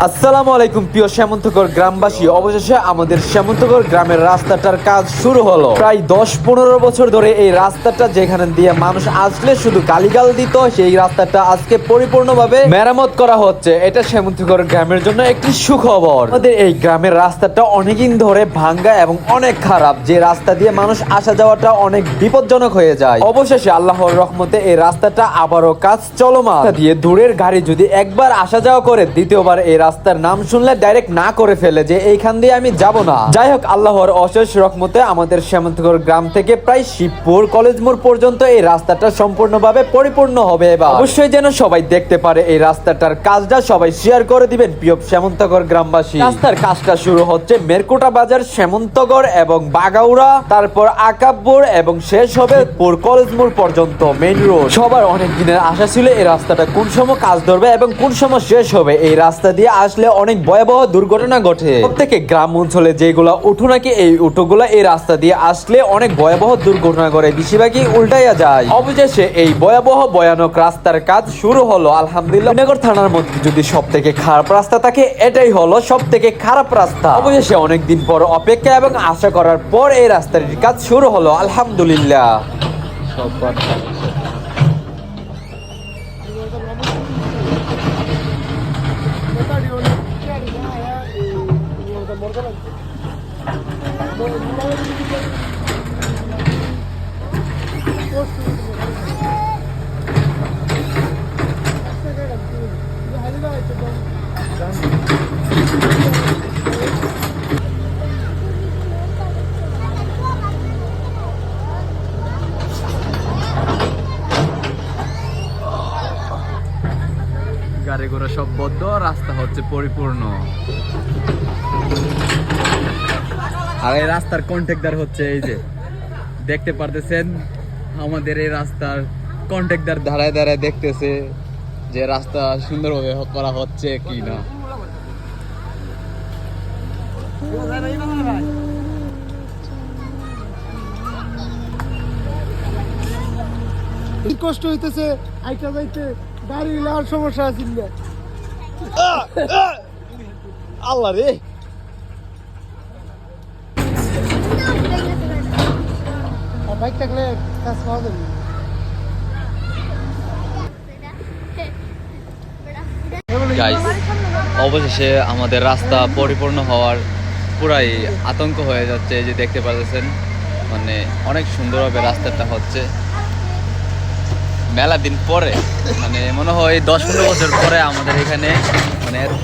আসসালামু আলাইকুম প্রিয় শ্যামন্তকর গ্রামবাসী, অবশেষে আমাদের শ্যামন্তকর গ্রামের রাস্তাটার কাজ শুরু হলো। প্রায় 10-15 বছর ধরে এই রাস্তাটা যেখানে দিয়ে মানুষ আসলে শুধু গালিগাল দিত, সেই রাস্তাটা আজকে পরিপূর্ণভাবে মেরামত করা হচ্ছে। এটা শ্যামন্তকর গ্রামের জন্য একটি সুখবর। আমাদের এই গ্রামের রাস্তাটা অনেকদিন ধরে ভাঙ্গা এবং অনেক খারাপ, যে রাস্তা দিয়ে মানুষ আসা যাওয়াটা অনেক বিপজ্জনক হয়ে যায়। অবশেষে আল্লাহর রহমতে এই রাস্তাটা আবারও কাজ চলমান। দিয়ে দূরের গাড়ি যদি একবার আসা যাওয়া করে, দ্বিতীয়বার এই রাস্তার নাম শুনলে ডাইরেক্ট না করে ফেলে যে এইখান দিয়ে আমি যাব না। যাই হোক, আল্লাহর অশেষ রহমতে আমাদের শ্যামন্তকর গ্রাম থেকে প্রায় শিবপুর কলেজ মোড় পর্যন্ত এই রাস্তাটা সম্পূর্ণভাবে পরিপূর্ণ হবে। এবার অবশ্যই যেন সবাই দেখতে পারে এই রাস্তাটার কাজটা, সবাই শেয়ার করে দিবেন প্রিয় শ্যামন্তকর গ্রামবাসী। রাস্তার কাজটা শুরু হচ্ছে মেরকুটা বাজার, শ্যামন্তকর এবং বাগাউড়া, তারপর আকাবপুর এবং শেষ হবে পুর কলেজ মোড় পর্যন্ত মেইন রোড। সবার অনেক দিনের আশা ছিল এই রাস্তাটা কোন সময় কাজ ধরবে এবং কোন সময় শেষ হবে। এই রাস্তা দিয়ে আসলে অনেক ভয়াবহ দুর্ঘটনা ঘটে। প্রত্যেকে গ্রাম অঞ্চলে যেগুলা উঠো নাকি, এই উঠোগুলা এই রাস্তা দিয়ে আসলে অনেক ভয়াবহ দুর্ঘটনা করে, বেশিরভাগই উল্টাইয়া যায়। অবশেষে এই ভয়াবহ ভয়ানক রাস্তার কাজ শুরু হলো আলহামদুলিল্লাহ। নগর থানার মধ্যে যদি সব থেকে খারাপ রাস্তা থাকে, এটাই হলো সব থেকে খারাপ রাস্তা। অবশেষে অনেকদিন পর অপেক্ষা এবং আশা করার পর এই রাস্তাটির কাজ শুরু হলো আলহামদুলিল্লাহ। গাড়ি ঘোড়া সব বদ্ধ, রাস্তা হচ্ছে পরিপূর্ণ। আর এই রাস্তার কন্ট্রাক্টর হচ্ছে এই যে দেখতে পারতেছেন, আমাদের এই রাস্তার কন্ট্রাক্টর দাঁড়ায় দাঁড়ায় দেখতেছে যে রাস্তা সুন্দরভাবে করা হচ্ছে কি না। কষ্ট হইতেছে আইটা যাইতে, গাড়ি লাগার সমস্যা আছে আল্লাহ রে, বাইক থাকলে কাজ পাওয়া যাবে। গাইস, অবশেষে আমাদের রাস্তা পরিপূর্ণ হওয়ার পুরাই আতঙ্ক হয়ে যাচ্ছে। এই যে দেখতে পাচ্ছেন, মানে অনেক সুন্দরভাবে রাস্তাটা হচ্ছে। মেলা দিন পরে, মানে মনে হয় 10-15 বছর পরে আমাদের এখানে মানে এত